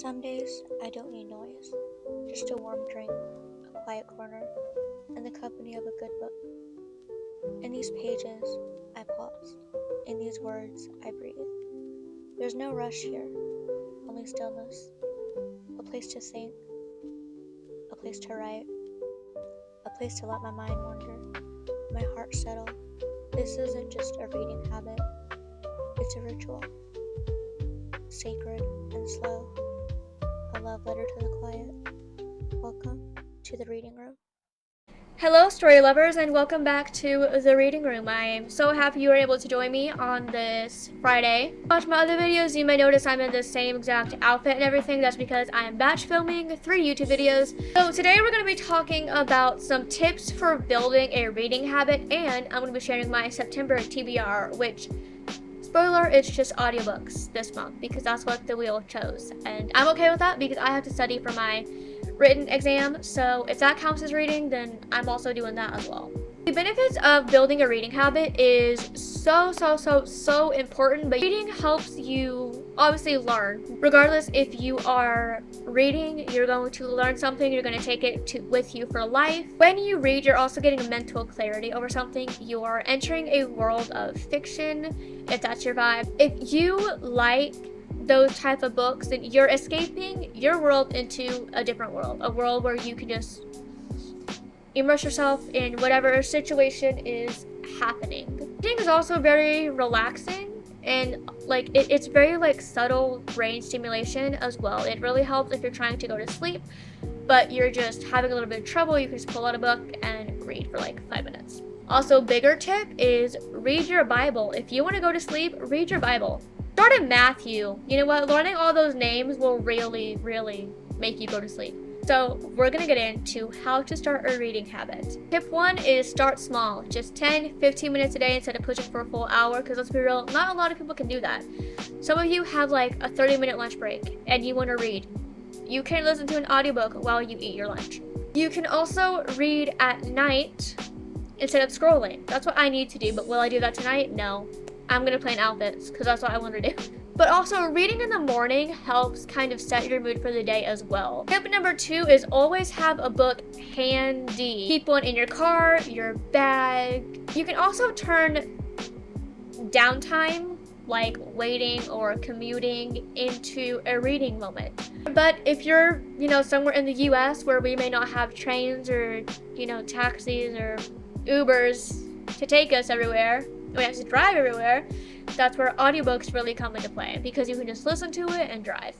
Some days I don't need noise, just a warm drink, a quiet corner, and the company of a good book. In these pages, I pause. In these words, I breathe. There's no rush here, only stillness. A place to think, a place to write, a place to let my mind wander, my heart settle. This isn't just a reading habit, it's a ritual. Sacred and slow, a love letter to the quiet. Welcome to the reading room. Hello, story lovers, and welcome back to the reading room. I am so happy you were able to join me on this Friday. Watch my other videos, you may notice I'm in the same exact outfit and everything. That's because I am batch filming 3 YouTube videos. So today we're going to be talking about some tips for building a reading habit, and I'm going to be sharing my September TBR, which, spoiler, it's just audiobooks this month because that's what the wheel chose. And I'm okay with that because I have to study for my written exam, so if that counts as reading, then I'm also doing that as well. The benefits of building a reading habit is so important, but reading helps you obviously learn. Regardless if you are reading, you're going to learn something, you're going to take it with you for life. When you read, you're also getting mental clarity over something. You are entering a world of fiction, if that's your vibe. If you like those type of books, then you're escaping your world into a different world, a world where you can just immerse yourself in whatever situation is happening. Reading is also very relaxing, and it's very subtle brain stimulation as well. It really helps if you're trying to go to sleep but you're just having a little bit of trouble. You can just pull out a book and read for 5 minutes. Also, bigger tip is read your Bible. If you want to go to sleep, read your Bible. Start in Matthew. You know what? Learning all those names will really make you go to sleep. So we're going to get into how to start a reading habit. Tip 1 is start small. Just 10-15 minutes a day instead of pushing for a full hour, because let's be real, not a lot of people can do that. Some of you have a 30-minute lunch break and you want to read. You can listen to an audiobook while you eat your lunch. You can also read at night instead of scrolling. That's what I need to do, but will I do that tonight? No. I'm gonna plan outfits because that's what I want to do. But also, reading in the morning helps kind of set your mood for the day as well. Tip number 2 is always have a book handy. Keep one in your car, your bag. You can also turn downtime, like waiting or commuting, into a reading moment. But if you're, somewhere in the US where we may not have trains or, taxis or Ubers to take us everywhere, we have to drive everywhere, that's where audiobooks really come into play, because you can just listen to it and drive.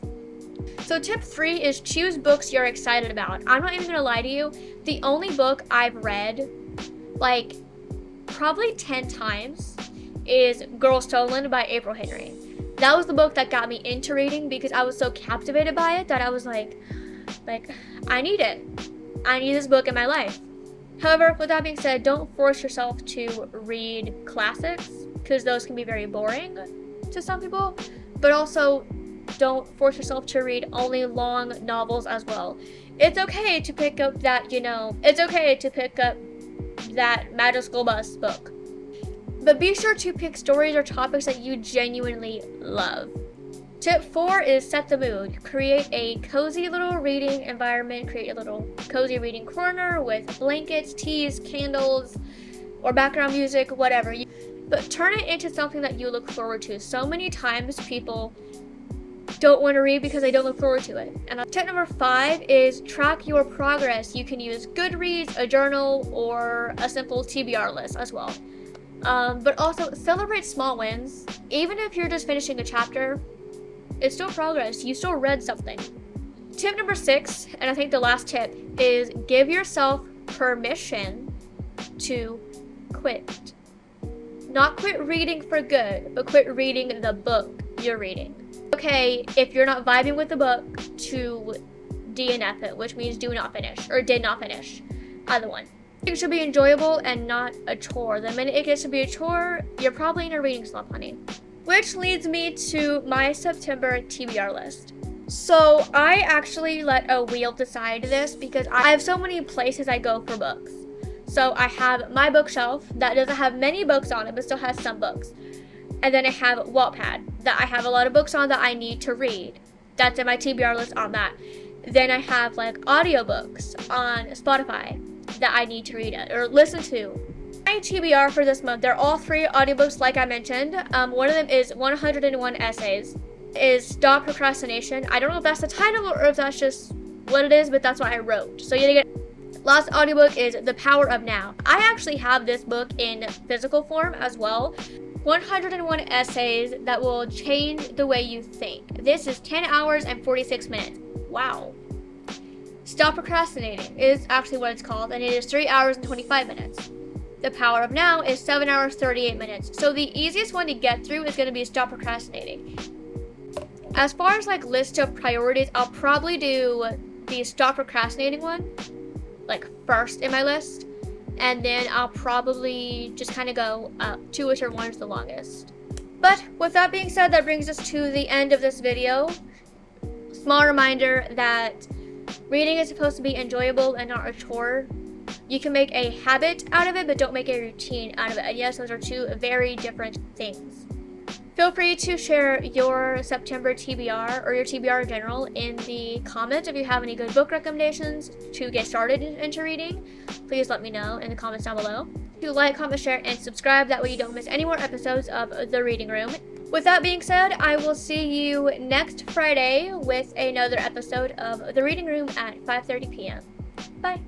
So tip 3 is choose books you're excited about. I'm not even gonna lie to you, the only book I've read probably 10 times is Girl Stolen by April Henry. That was the book that got me into reading because I was so captivated by it that I was like I need it. I need this book in my life. However, with that being said, don't force yourself to read classics because those can be very boring to some people, but also don't force yourself to read only long novels as well. It's okay to pick up that, Magic School Bus book. But be sure to pick stories or topics that you genuinely love. Tip 4 is set the mood. Create a cozy little reading environment. Create a little cozy reading corner with blankets, teas, candles, or background music, whatever. But turn it into something that you look forward to. So many times people don't want to read because they don't look forward to it. And tip number 5 is track your progress. You can use Goodreads, a journal, or a simple TBR list as well. But also celebrate small wins. Even if you're just finishing a chapter, it's still progress. You still read something. Tip number 6, and I think the last tip, is give yourself permission to quit. Not quit reading for good, but quit reading the book you're reading. Okay, if you're not vibing with the book, to DNF it, which means do not finish, or did not finish. Either one. It should be enjoyable and not a chore. The minute it gets to be a chore, you're probably in a reading slump, honey. Which leads me to my September TBR list. So I actually let a wheel decide this because I have so many places I go for books. So I have my bookshelf that doesn't have many books on it, but still has some books. And then I have Wattpad that I have a lot of books on that I need to read. That's in my TBR list on that. Then I have like audiobooks on Spotify that I need to read it or listen to. My TBR for this month, they're all 3 audiobooks like I mentioned. One of them is 101 Essays. Is Stop Procrastination. I don't know if that's the title or if that's just what it is, but that's what I wrote. So you get last audiobook is The Power of Now. I actually have this book in physical form as well. 101 Essays that will change the way you think. This is 10 hours and 46 minutes. Wow. Stop Procrastinating is actually what it's called, and it is 3 hours and 25 minutes. The Power of Now is 7 hours 38 minutes. So the easiest one to get through is going to be Stop Procrastinating. As far as like list of priorities, I'll probably do the Stop Procrastinating one like first in my list, and then I'll probably just kind of go up to whichever one is the longest. But with that being said, that brings us to the end of this video. Small reminder that reading is supposed to be enjoyable and not a chore. You can make a habit out of it, but don't make a routine out of it. And yes, those are 2 very different things. Feel free to share your September TBR or your TBR in general in the comments. If you have any good book recommendations to get started into reading, please let me know in the comments down below. To like, comment, share, and subscribe. That way you don't miss any more episodes of The Reading Room. With that being said, I will see you next Friday with another episode of The Reading Room at 5:30 p.m. Bye.